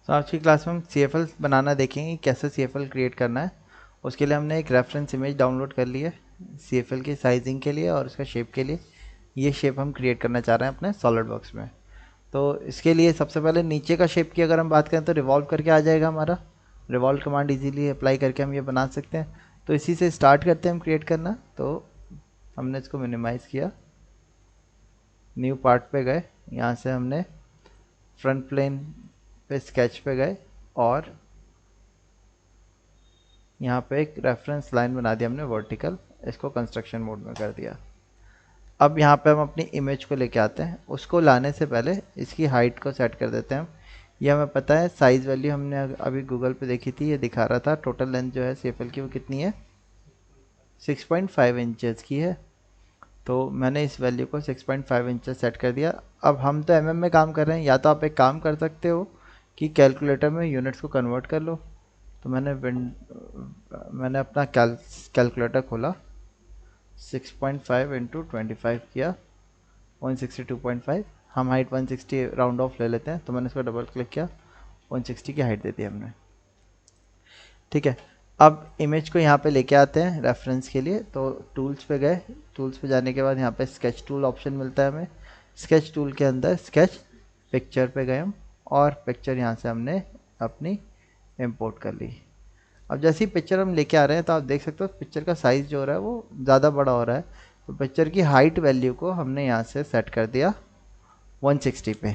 तो आज की क्लास में हम CFL बनाना देखेंगे, कैसे CFL क्रिएट करना है। उसके लिए हमने एक रेफरेंस इमेज डाउनलोड कर ली है CFL की साइजिंग के लिए और उसका शेप के लिए। ये शेप हम क्रिएट करना चाह रहे हैं अपने सॉलिड बॉक्स में। तो इसके लिए सबसे पहले नीचे का शेप की अगर हम बात करें तो रिवॉल्व करके आ जाएगा हमारा। रिवॉल्व कमांड इजीली अप्लाई करके हम ये बना सकते हैं। तो इसी से स्टार्ट करते हैं हम क्रिएट करना। तो हमने इसको मिनिमाइज़ किया, न्यू पार्ट पे गए, यहाँ से हमने फ्रंट प्लेन पे स्केच पे गए और यहाँ पे एक रेफरेंस लाइन बना दिया हमने वर्टिकल, इसको कंस्ट्रक्शन मोड में कर दिया। अब यहाँ पे हम अपनी इमेज को लेके आते हैं। उसको लाने से पहले इसकी हाइट को सेट कर देते हैं हम। ये हमें पता है साइज़ वैल्यू हमने अभी गूगल पे देखी थी, ये दिखा रहा था टोटल लेंथ जो है CFL की वो कितनी है, 6.5 इंचेस की है। तो मैंने इस वैल्यू को 6.5 इंचेस सेट कर दिया। अब हम तो mm में काम कर रहे हैं, या तो आप एक काम कर सकते हो कि कैलकुलेटर में यूनिट्स को कन्वर्ट कर लो। तो मैंने अपना कैलकुलेटर खोला, 6.5 इंटू 25 किया, 162.5। हम हाइट 160 राउंड ऑफ ले लेते हैं, तो मैंने इसको डबल क्लिक किया, 160 की हाइट दे दी हमने। ठीक है, अब इमेज को यहाँ पे लेके आते हैं रेफरेंस के लिए। तो टूल्स पे गए, टूल्स पे जाने के बाद यहाँ पे स्केच टूल ऑप्शन मिलता है हमें। स्केच टूल के अंदर स्केच पिक्चर पे गए हम और पिक्चर यहाँ से हमने अपनी इंपोर्ट कर ली। अब जैसे ही पिक्चर हम लेके आ रहे हैं तो आप देख सकते हो पिक्चर का साइज़ जो हो रहा है वो ज़्यादा बड़ा हो रहा है। तो पिक्चर की हाइट वैल्यू को हमने यहाँ से सेट कर दिया 160 पे।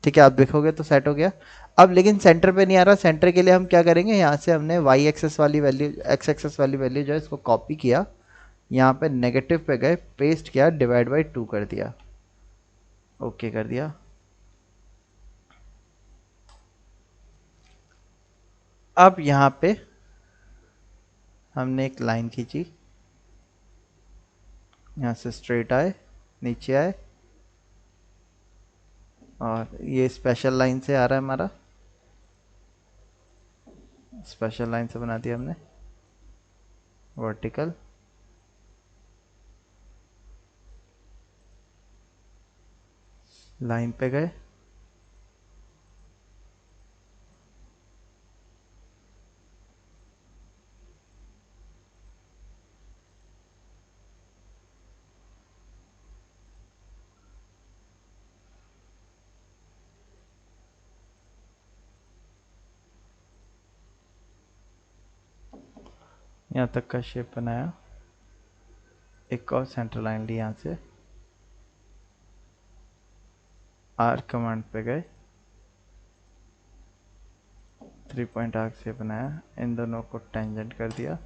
ठीक है, आप देखोगे तो सेट हो गया। अब लेकिन सेंटर पे नहीं आ रहा। सेंटर के लिए हम क्या करेंगे, यहाँ से हमने वाई एक्सेस वाली वैल्यू, एक्स एक्सेस वाली वैल्यू जो है इसको कॉपी किया, यहाँ पे नेगेटिव पे गए, पेस्ट किया, डिवाइड बाई 2 कर दिया, ओके कर दिया। अब यहाँ पे हमने एक लाइन खींची, यहाँ से स्ट्रेट आए, नीचे आए और ये स्पेशल लाइन से आ रहा है हमारा, स्पेशल लाइन से बना दिया हमने वर्टिकल। लाइन पे गए, यहाँ तक का शेप बनाया, एक और सेंटर लाइन ली, यहाँ से आर कमांड पे गए, 3 पॉइंट आर्क से बनाया, इन दोनों को टेंजेंट कर दिया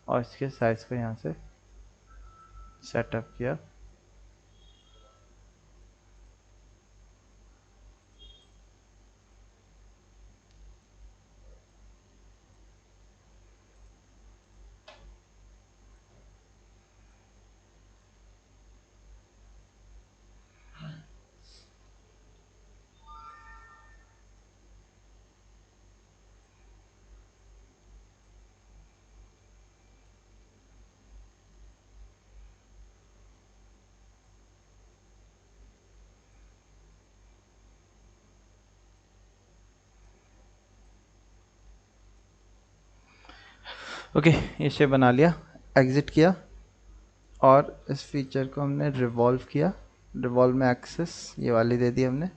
और इसके साइज को यहाँ से सेटअप किया। ओके, ये शेप बना लिया, एग्जिट किया और इस फीचर को हमने रिवॉल्व किया। रिवॉल्व में एक्सेस ये वाली दे दी हमने,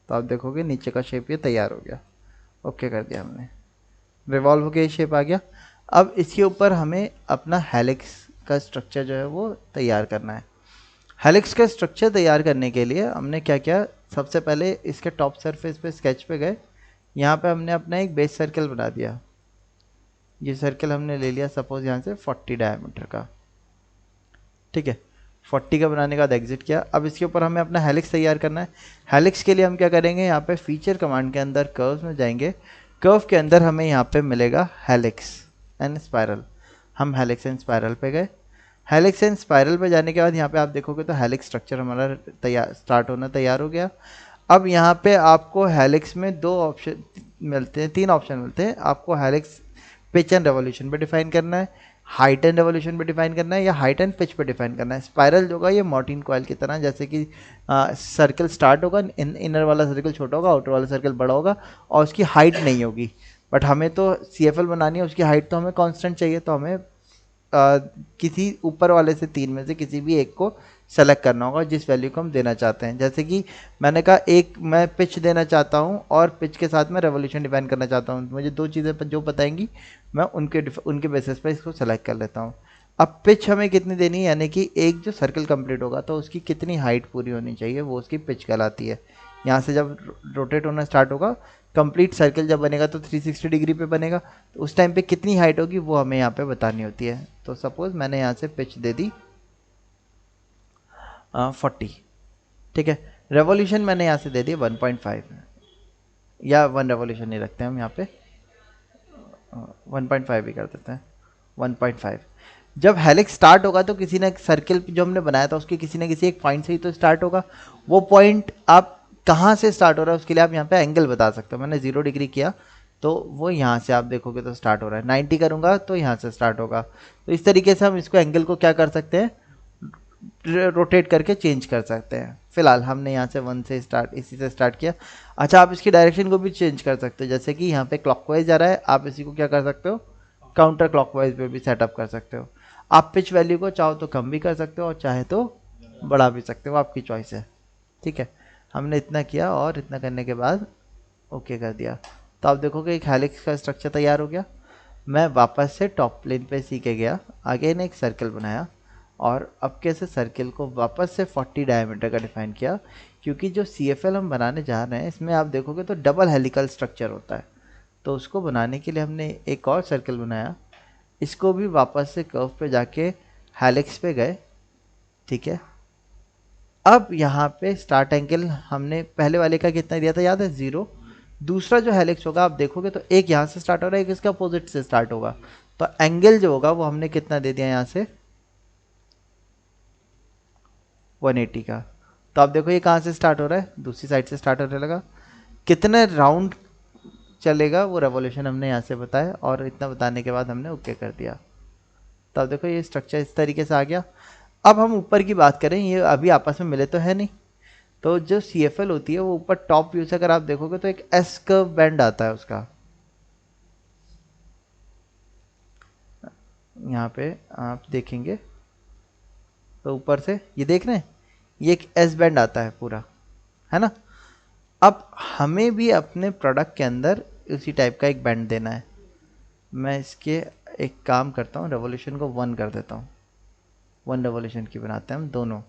तो आप देखोगे नीचे का शेप ये तैयार हो गया, ओके कर दिया हमने, रिवॉल्व हो गया, ये शेप आ गया। अब इसके ऊपर हमें अपना हेलिक्स का स्ट्रक्चर जो है वो तैयार करना है। हेलिक्स का स्ट्रक्चर तैयार करने के लिए हमने क्या किया, सबसे पहले इसके टॉप सरफेस पे स्केच पे गए, यहाँ पे हमने अपना एक बेस सर्कल बना दिया। ये सर्कल हमने ले लिया सपोज यहाँ से 40 डायमीटर का। ठीक है, 40 का बनाने के बाद एग्जिट किया। अब इसके ऊपर हमें अपना हेलिक्स तैयार करना है। हेलिक्स के लिए हम क्या करेंगे, यहाँ पे फीचर कमांड के अंदर कर्व्स में जाएंगे, कर्व के अंदर हमें यहाँ पे मिलेगा हेलिक्स एंड स्पाइरल। हम हेलिक्स एंड स्पाइरल पे गए। हेलिक्स एंड स्पाइरल पे जाने के बाद यहाँ पे आप देखोगे तो हेलिक्स स्ट्रक्चर हमारा तैयार स्टार्ट होना तैयार हो गया। अब यहाँ पे आपको हेलिक्स में 2 ऑप्शन मिलते हैं, 3 ऑप्शन मिलते हैं। आपको हेलिक्स पिच एंड रेवोल्यूशन पे डिफाइन करना है, हाइट एंड रेवोल्यूशन पे डिफाइन करना है या हाइट एंड पिच पे डिफाइन करना है। स्पाइरल जो होगा ये मॉर्टिन कॉइल की तरह, जैसे कि सर्कल स्टार्ट होगा, इनर वाला सर्कल छोटा होगा, आउटर वाला सर्कल बड़ा होगा और उसकी हाइट नहीं होगी। बट हमें तो CFL बनानी है, उसकी हाइट तो हमें कांस्टेंट चाहिए, तो हमें किसी ऊपर वाले से तीन में से किसी भी एक को सेलेक्ट करना होगा जिस वैल्यू को हम देना चाहते हैं। जैसे कि मैंने कहा एक मैं पिच देना चाहता हूँ और पिच के साथ मैं रेवोल्यूशन डिफाइन करना चाहता हूँ, मुझे दो चीज़ें जो बताएंगी मैं उनके बेसिस पर इसको सेलेक्ट कर लेता हूँ। अब पिच हमें कितनी देनी है, यानी कि एक जो सर्कल कंप्लीट होगा तो उसकी कितनी हाइट पूरी होनी चाहिए, वो उसकी पिच कहलाती है। यहाँ से जब रोटेट होना स्टार्ट होगा, कंप्लीट सर्कल जब बनेगा तो 360 डिग्री पे बनेगा, तो उस टाइम पे कितनी हाइट होगी वो हमें यहाँ पे बतानी होती है। तो सपोज मैंने यहाँ से पिच दे दी 40, ठीक है। रेवोल्यूशन मैंने यहाँ से दे दिया 1.5, या 1 रेवोल्यूशन नहीं रखते हम यहाँ पे, 1.5 ही कर देते हैं, 1.5। जब हेलिक्स स्टार्ट होगा तो किसी ना सर्किल जो हमने बनाया था उसके किसी ना किसी एक पॉइंट से ही तो स्टार्ट होगा। वो पॉइंट आप कहाँ से स्टार्ट हो रहा है उसके लिए आप यहाँ पे एंगल बता सकते हो। मैंने 0 डिग्री किया तो वो यहाँ से आप देखोगे तो स्टार्ट हो रहा है, 90 करूँगा तो यहाँ से स्टार्ट होगा। तो इस तरीके से हम इसको एंगल को क्या कर सकते हैं, रोटेट करके चेंज कर सकते हैं। फिलहाल हमने यहाँ से 1 से स्टार्ट, इसी से स्टार्ट किया। अच्छा, आप इसकी डायरेक्शन को भी चेंज कर सकते हो, जैसे कि यहाँ पे क्लॉकवाइज जा रहा है, आप इसी को क्या कर सकते हो, काउंटर क्लॉकवाइज पे भी सेटअप कर सकते हो। आप पिच वैल्यू को चाहो तो कम भी कर सकते हो और चाहे तो बढ़ा भी सकते हो, आपकी चॉइस है, ठीक है। हमने इतना किया और इतना करने के बाद ओके कर दिया, तो आप देखोगे एक हेलिक्स का स्ट्रक्चर तैयार हो गया। मैं वापस से टॉप प्लेन पे सीखे गया, आगे ने एक सर्कल बनाया और अब कैसे सर्कल को वापस से 40 डायमीटर का डिफाइन किया, क्योंकि जो CFL हम बनाने जा रहे हैं इसमें आप देखोगे तो डबल हेलिकल स्ट्रक्चर होता है। तो उसको बनाने के लिए हमने एक और सर्कल बनाया, इसको भी वापस से कर्व पे जाके हेलिक्स पे गए, ठीक है। अब यहाँ पे स्टार्ट एंगल हमने पहले वाले का कितना दिया था याद है, 0। दूसरा जो हेलिक्स होगा आप देखोगे तो एक यहाँ से स्टार्ट हो रहा है, एक इसका अपोजिट से स्टार्ट होगा, तो एंगल जो होगा वो हमने कितना दे दिया यहाँ से 180 का। तो आप देखो ये कहाँ से स्टार्ट हो रहा है, दूसरी साइड से स्टार्ट होने लगा। कितने राउंड चलेगा वो रेवोल्यूशन हमने यहाँ से बताया और इतना बताने के बाद हमने ओके कर दिया। तो आप देखो ये स्ट्रक्चर इस तरीके से आ गया। अब हम ऊपर की बात करें, ये अभी आपस में मिले तो है नहीं, तो जो CFL होती है वो ऊपर टॉप व्यू से अगर आप देखोगे तो एक एस कर्व बैंड आता है उसका, यहाँ पे आप देखेंगे तो ऊपर से ये देख रहे हैं, ये एक एस बैंड आता है पूरा, है ना। अब हमें भी अपने प्रोडक्ट के अंदर उसी टाइप का एक बैंड देना है। मैं इसके एक काम करता हूँ, रेवोल्यूशन को 1 कर देता हूँ, 1 रेवोल्यूशन की बनाते हैं हम दोनों,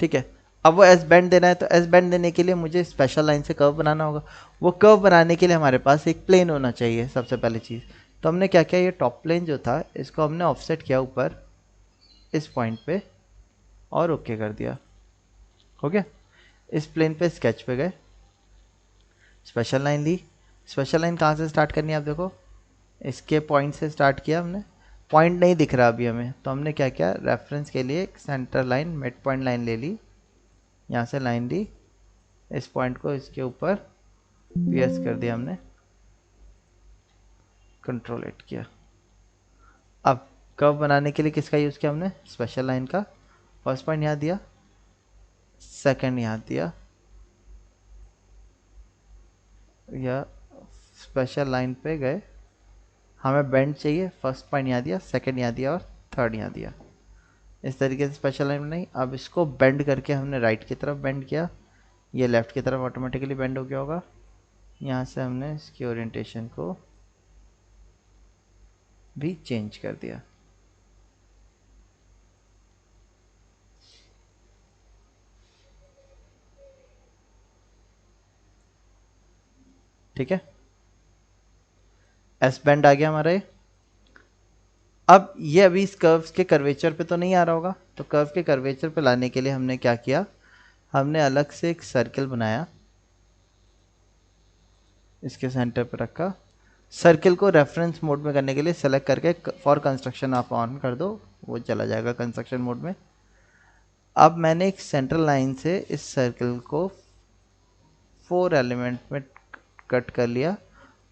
ठीक है। अब वो एस बैंड देना है, तो एस बैंड देने के लिए मुझे स्पेशल लाइन से कर्व बनाना होगा। वो कर्व बनाने के लिए हमारे पास एक प्लेन होना चाहिए सबसे पहली चीज़। तो हमने क्या किया, ये टॉप प्लेन जो था इसको हमने ऑफसेट किया ऊपर इस पॉइंट पे और ओके कर दिया, हो गया। इस प्लेन पे स्केच पे गए, स्पेशल लाइन ली। स्पेशल लाइन कहाँ से स्टार्ट करनी है आप देखो, इसके पॉइंट से स्टार्ट किया हमने, पॉइंट नहीं दिख रहा अभी हमें, तो हमने क्या किया, रेफरेंस के लिए एक centre line mid point line ले ली, यहाँ से लाइन ली, इस पॉइंट को इसके ऊपर पियर्स कर दिया हमने, कंट्रोल 8 किया। अब कर्व बनाने के लिए किसका यूज़ किया हमने, स्पेशल लाइन का। फर्स्ट पॉइंट यहाँ दिया, सेकंड यहाँ दिया, या स्पेशल लाइन पे गए, हमें बेंड चाहिए, फर्स्ट पॉइंट यहाँ दिया, सेकंड यहाँ दिया और थर्ड यहाँ दिया। इस तरीके से स्पेशल लाइन बनाई। अब इसको बेंड करके हमने राइट की तरफ बेंड किया, ये लेफ़्ट की तरफ ऑटोमेटिकली बेंड हो गया होगा। यहाँ से हमने इसकी ओरिएंटेशन को भी चेंज कर दिया, ठीक है। एस बैंड आ गया हमारा ये। अब ये अभी इस कर्व के कर्वेचर पे तो नहीं आ रहा होगा, तो कर्व के कर्वेचर पे लाने के लिए हमने क्या किया, हमने अलग से एक सर्कल बनाया, इसके सेंटर पे रखा। सर्कल को रेफरेंस मोड में करने के लिए सेलेक्ट करके फॉर कंस्ट्रक्शन आप ऑन कर दो, वो चला जाएगा कंस्ट्रक्शन मोड में। अब मैंने एक सेंट्रल लाइन से इस सर्कल को 4 एलिमेंट में कट कर लिया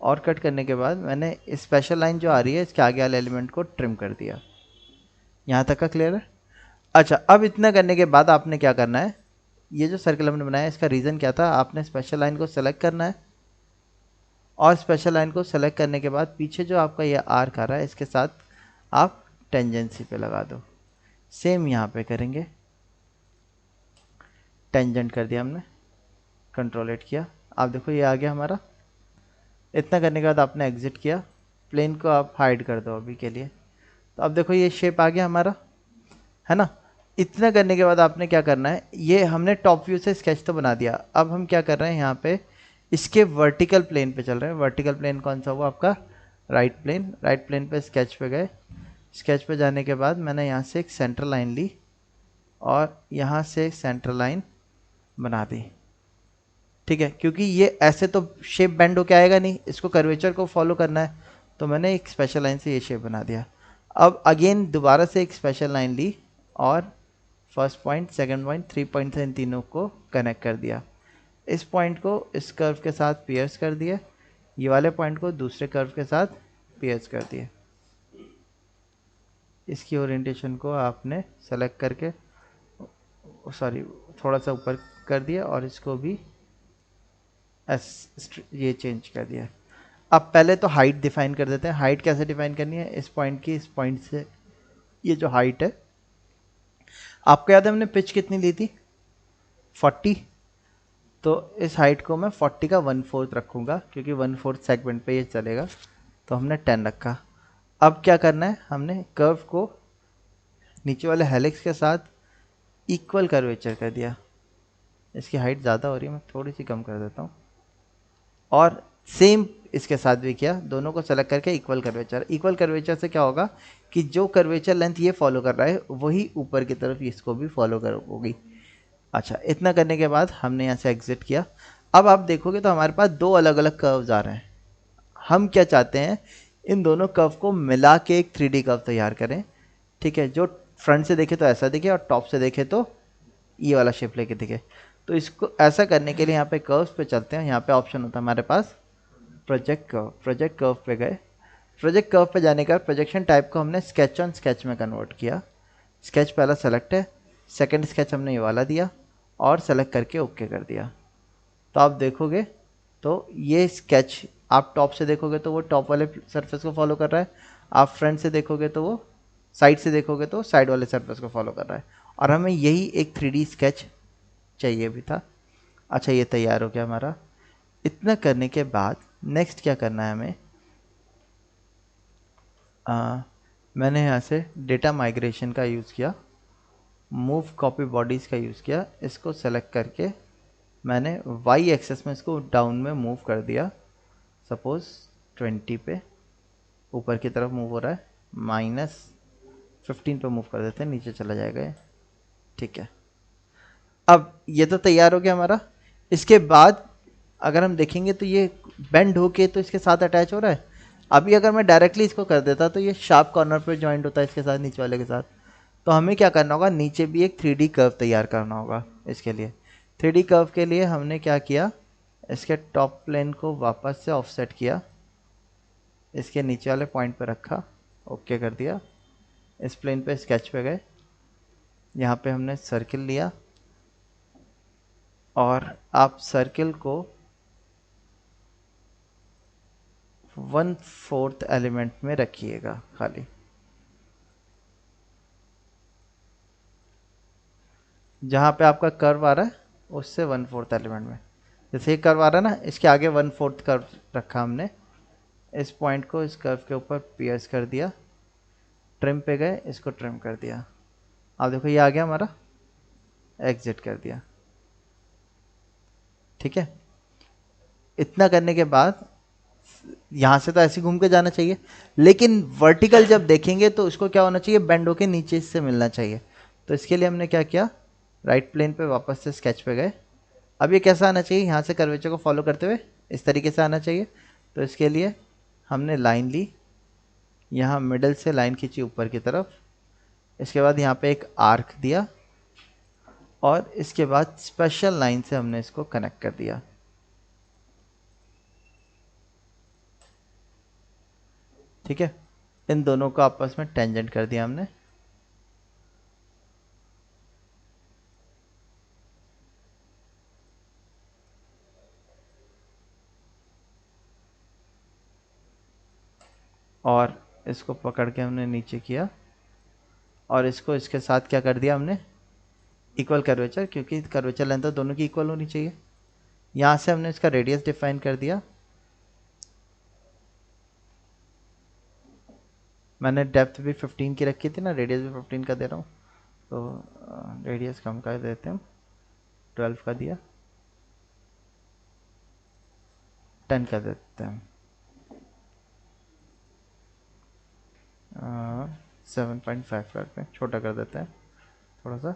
और कट करने के बाद मैंने स्पेशल लाइन जो आ रही है इसके आगे वाले एलिमेंट को ट्रिम कर दिया। यहाँ तक का क्लियर है? अच्छा, अब इतना करने के बाद आपने क्या करना है, ये जो सर्कल हमने बनाया इसका रीज़न क्या था, आपने स्पेशल लाइन को सेलेक्ट करना है और स्पेशल लाइन को सेलेक्ट करने के बाद पीछे जो आपका ये आर्क आ रहा है इसके साथ आप टेंजेंसी पे लगा दो। सेम यहाँ पे करेंगे, टेंजेंट कर दिया हमने, कंट्रोल 8 किया, आप देखो ये आ गया हमारा। इतना करने के बाद आपने एग्जिट किया, प्लेन को आप हाइड कर दो अभी के लिए, तो अब देखो ये शेप आ गया हमारा, है ना। इतना करने के बाद आपने क्या करना है, ये हमने टॉप व्यू से स्केच तो बना दिया, अब हम क्या कर रहे हैं यहाँ पे इसके वर्टिकल प्लेन पे चल रहे हैं। वर्टिकल प्लेन कौन सा हुआ आपका, राइट प्लेन। राइट प्लेन पे स्केच पे गए, स्केच पे जाने के बाद मैंने यहाँ से एक सेंटर लाइन ली और यहाँ से एक सेंटर लाइन बना दी, ठीक है, क्योंकि ये ऐसे तो शेप बेंड होके आएगा नहीं, इसको कर्वेचर को फॉलो करना है, तो मैंने एक स्पेशल लाइन से ये शेप बना दिया। अब अगेन दोबारा से एक स्पेशल लाइन ली और first point, second point, 3 point से इन तीनों को कनेक्ट कर दिया। इस पॉइंट को इस कर्व के साथ पियर्स कर दिए, ये वाले पॉइंट को दूसरे कर्व के साथ पियर्स कर दिए। इसकी ओरिएंटेशन को आपने सेलेक्ट करके, सॉरी, थोड़ा सा ऊपर कर दिया और इसको भी ये चेंज कर दिया। अब पहले तो हाइट डिफाइन कर देते हैं। हाइट कैसे डिफाइन करनी है, इस पॉइंट की इस पॉइंट से ये जो हाइट है, आपको याद है हमने पिच कितनी ली थी, 40, तो इस हाइट को मैं 40 का 1/4 रखूँगा क्योंकि 1/4 सेगमेंट पे ये चलेगा, तो हमने 10 रखा। अब क्या करना है, हमने कर्व को नीचे वाले हेलिक्स के साथ इक्वल कर्वेचर कर दिया। इसकी हाइट ज़्यादा हो रही है, मैं थोड़ी सी कम कर देता हूँ। और सेम इसके साथ भी किया, दोनों को सेलेक्ट करके इक्वल कर्वेचर। इक्वल कर्वेचर से क्या होगा कि जो कर्वेचर लेंथ ये फॉलो कर रहा है वही ऊपर की तरफ इसको भी फॉलो होगी। अच्छा, इतना करने के बाद हमने यहाँ से एग्जिट किया। अब आप देखोगे तो हमारे पास दो अलग अलग कर्व्स आ रहे हैं। हम क्या चाहते हैं, इन दोनों कर्व को मिला के एक 3D कर्व तैयार करें, ठीक है, जो फ्रंट से देखे तो ऐसा दिखे और टॉप से देखे तो ये वाला शेप लेके दिखे। तो इसको ऐसा करने के लिए यहाँ पे कर्व्स पे चलते हैं। यहाँ पे ऑप्शन होता है हमारे पास प्रोजेक्ट कर्व। प्रोजेक्ट कर्व पे गए, प्रोजेक्ट कर्व पे जाने का प्रोजेक्शन टाइप को हमने स्केच ऑन स्केच में कन्वर्ट किया। स्केच पहला सेलेक्ट है, सेकंड स्केच हमने ये वाला दिया और सेलेक्ट करके ओके कर दिया। तो आप देखोगे तो ये स्केच, आप टॉप से देखोगे तो वो टॉप वाले सरफेस को फॉलो कर रहा है, आप फ्रंट से देखोगे तो वो, साइड से देखोगे तो साइड वाले सरफेस को फॉलो कर रहा है। और हमें यही एक 3D स्केच चाहिए भी था। अच्छा, ये तैयार हो गया हमारा। इतना करने के बाद नेक्स्ट क्या करना है हमें, मैंने यहाँ से डेटा माइग्रेशन का यूज़ किया, मूव कॉपी बॉडीज़ का यूज़ किया। इसको सेलेक्ट करके मैंने वाई एक्सेस में इसको डाउन में मूव कर दिया। सपोज़ 20 पे ऊपर की तरफ मूव हो रहा है, -15 पे मूव कर देते हैं, नीचे चला जाएगा ये, ठीक है। अब ये तो तैयार हो गया हमारा। इसके बाद अगर हम देखेंगे तो ये बेंड होके तो इसके साथ अटैच हो रहा है। अभी अगर मैं डायरेक्टली इसको कर देता तो ये शार्प कॉर्नर पे जॉइंट होता है इसके साथ, नीचे वाले के साथ। तो हमें क्या करना होगा, नीचे भी एक 3D कर्व तैयार करना होगा। इसके लिए 3D कर्व के लिए हमने क्या किया, इसके टॉप प्लेन को वापस से ऑफसेट किया, इसके नीचे वाले पॉइंट पे रखा, ओके कर दिया। इस प्लेन पे स्केच पे गए, यहाँ पे हमने सर्किल लिया और आप सर्किल को 1/4 एलिमेंट में रखिएगा खाली। जहाँ पे आपका कर्व आ रहा है उससे 1/4 एलिमेंट में, जैसे ये कर्व आ रहा है ना, इसके आगे 1/4 कर्व रखा हमने। इस पॉइंट को इस कर्व के ऊपर पियर्स कर दिया, ट्रिम पे गए, इसको ट्रिम कर दिया। अब देखो ये आ गया हमारा, एग्जिट कर दिया, ठीक है। इतना करने के बाद यहाँ से तो ऐसे घूम के जाना चाहिए, लेकिन वर्टिकल जब देखेंगे तो उसको क्या होना चाहिए, बेंड होके नीचे इससे मिलना चाहिए। तो इसके लिए हमने क्या किया, राइट प्लेन पे वापस से स्केच पे गए। अब ये कैसा आना चाहिए, यहाँ से कर्वेचर को फॉलो करते हुए इस तरीके से आना चाहिए। तो इसके लिए हमने लाइन ली, यहाँ मिडल से लाइन खींची ऊपर की तरफ, इसके बाद यहाँ पे एक आर्क दिया और इसके बाद स्पेशल लाइन से हमने इसको कनेक्ट कर दिया। ठीक है, इन दोनों को आपस में टेंजेंट कर दिया हमने। और इसको पकड़ के हमने नीचे किया और इसको इसके साथ क्या कर दिया हमने, इक्वल कर्वेचर, क्योंकि कर्वेचर लेंथ तो दोनों की इक्वल होनी चाहिए। यहाँ से हमने इसका रेडियस डिफाइन कर दिया। मैंने डेप्थ भी 15 की रखी थी ना, रेडियस भी 15 का दे रहा हूँ, तो रेडियस कम कर देते हैं, 12 का दिया, 10 कर देते हैं, 7.5 करते हैं, छोटा कर देते हैं थोड़ा सा।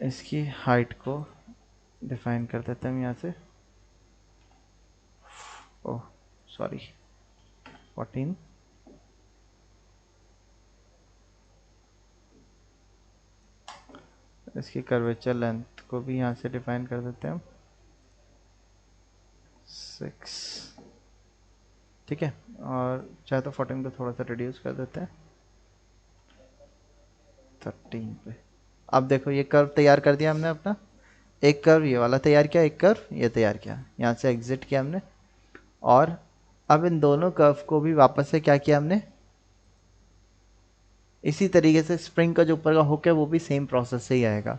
इसकी हाइट को डिफाइन कर देते हैं हम यहाँ से, ओह सॉरी 14। इसकी कर्वेचर लेंथ को भी यहाँ से डिफाइन कर देते हैं हम 6, ठीक है। और चाहे तो 14 को थोड़ा सा रिड्यूस कर देते हैं 13 पे। अब देखो ये कर्व तैयार कर दिया हमने अपना, एक कर्व ये वाला तैयार किया, एक कर्व ये तैयार किया, यहाँ से एग्जिट किया हमने। और अब इन दोनों कर्व को भी वापस से क्या किया हमने, इसी तरीके से स्प्रिंग का जो ऊपर का हुक है वो भी सेम प्रोसेस से ही आएगा।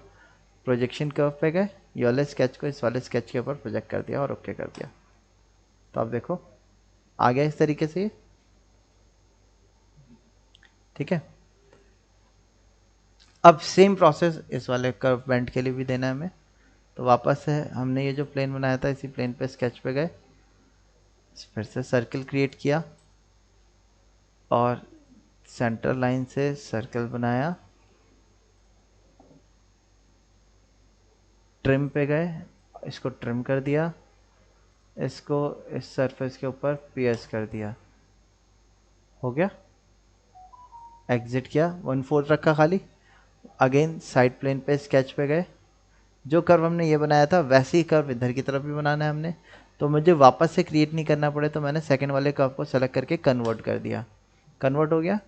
प्रोजेक्शन कर्व पे गए, ये वाले स्केच को इस वाले स्केच के ऊपर प्रोजेक्ट कर दिया और ओके कर दिया। तो आप देखो आ गया इस तरीके से, ठीक है। अब सेम प्रोसेस इस वाले कर्व बेंड के लिए भी देना है हमें। तो वापस से हमने ये जो प्लेन बनाया था इसी प्लेन पे स्केच पे गए, फिर से सर्कल क्रिएट किया और सेंटर लाइन से सर्कल बनाया, ट्रिम पे गए, इसको ट्रिम कर दिया, इसको इस सरफेस के ऊपर पियर्स कर दिया, हो गया। एग्जिट किया, 1/4 रखा खाली, अगेन साइड प्लेन पे स्केच पे गए, जो कर्व हमने ये बनाया था वैसे ही कर्व इधर की तरफ भी बनाना है हमने। तो मुझे वापस से क्रिएट नहीं करना पड़े, तो मैंने सेकंड वाले कर्व को सेलेक्ट करके कन्वर्ट कर दिया, कन्वर्ट हो गया।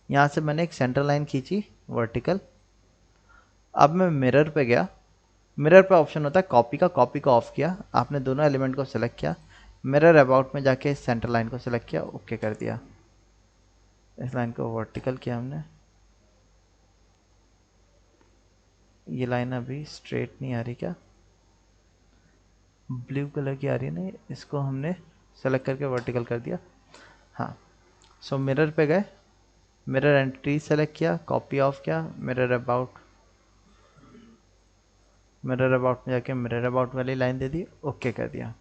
यहाँ से मैंने एक सेंटर लाइन खींची वर्टिकल। अब मैं मिरर पे गया, मिरर पे ऑप्शन होता है कॉपी का, कॉपी को ऑफ किया, आपने दोनों एलिमेंट को सेलेक्ट किया, मिरर अबाउट में जाके सेंटर लाइन को सेलेक्ट किया, ओके कर दिया। इस लाइन को वर्टिकल किया हमने, ये लाइन अभी स्ट्रेट नहीं आ रही, क्या ब्लू कलर की आ रही है ना, इसको हमने सेलेक्ट करके वर्टिकल कर दिया। हाँ, सो मिरर पे गए, मिरर एंटिटी सेलेक्ट किया, कॉपी ऑफ किया, मिरर अबाउट में जाके मिरर अबाउट वाली लाइन दे दी, ओके कर दिया,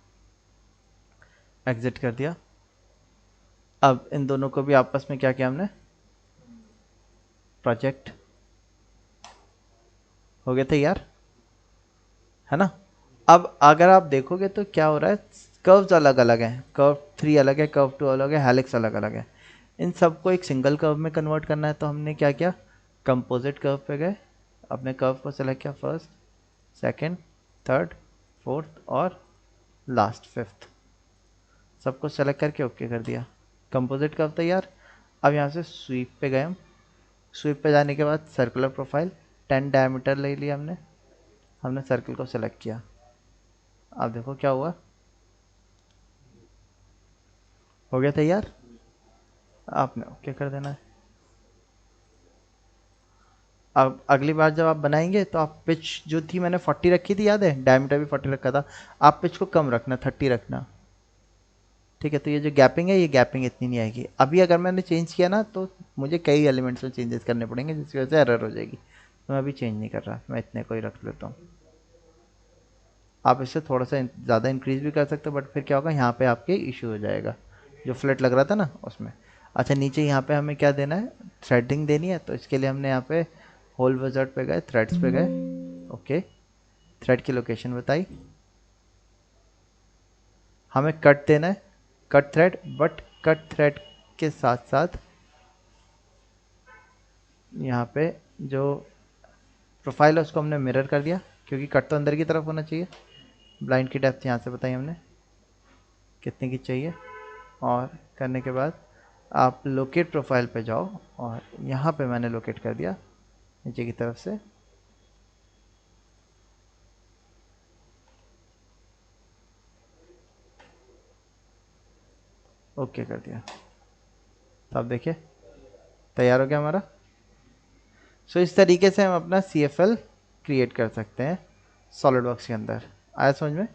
एग्जिट कर दिया। अब इन दोनों को भी आपस में क्या किया हमने, प्रोजेक्ट, हो गया तैयार, है ना। अब अगर आप देखोगे तो क्या हो रहा है, कर्व्स अलग अलग हैं, कर्व 3 अलग है, कर्व 2 अलग है, हेलिक्स अलग अलग है, इन सबको एक सिंगल कर्व में कन्वर्ट करना है। तो हमने क्या किया, कंपोजिट कर्व पे गए, अपने कर्व को सेलेक्ट किया, फर्स्ट, सेकंड, थर्ड, फोर्थ और लास्ट, फिफ्थ, सबको सेलेक्ट करके ओके कर दिया, कंपोजिट कर्व तैयार। अब यहाँ से स्वीप पे गए हम, स्वीप पे जाने के बाद सर्कुलर प्रोफाइल 10 डायमीटर ले लिया हमने, हमने सर्कल को सेलेक्ट किया। अब देखो क्या हुआ, हो गया तैयार, आपने ओके कर देना है। अब अगली बार जब आप बनाएंगे तो आप पिच जो थी मैंने 40 रखी थी, याद है, डायमीटर भी 40 रखा था, आप पिच को कम रखना, 30 रखना, ठीक है। तो ये जो गैपिंग है, ये गैपिंग इतनी नहीं आएगी। अभी अगर मैंने चेंज किया ना तो मुझे कई एलिमेंट्स में चेंजेस करने पड़ेंगे, जिसकी वजह से एरर हो जाएगी, तो मैं अभी चेंज नहीं कर रहा, मैं इतने को ही रख लेता हूँ। आप इससे थोड़ा सा ज़्यादा इंक्रीज भी कर सकते हो, बट फिर क्या होगा, यहाँ पे आपके इशू हो जाएगा, जो फ्लैट लग रहा था ना उसमें। अच्छा, नीचे यहाँ पे हमें क्या देना है, थ्रेडिंग देनी है, तो इसके लिए हमने यहाँ पे होल विजार्ड पे गए, थ्रेड्स पे गए, ओके, थ्रेड की लोकेशन बताई, हमें कट देना है, cut thread, but cut thread के साथ साथ यहाँ पे जो प्रोफाइल है उसको हमने मिरर कर दिया, क्योंकि कट तो अंदर की तरफ होना चाहिए। ब्लाइंड की डेप्थ यहाँ से बताई हमने, कितने की चाहिए, और करने के बाद आप लोकेट प्रोफाइल पे जाओ और यहाँ पे मैंने लोकेट कर दिया नीचे की तरफ से। ओके कर दिया, तो आप देखिए तैयार हो गया हमारा। सो इस तरीके से हम अपना CFL क्रिएट कर सकते हैं सॉलिडवर्क्स के अंदर। आया समझ में?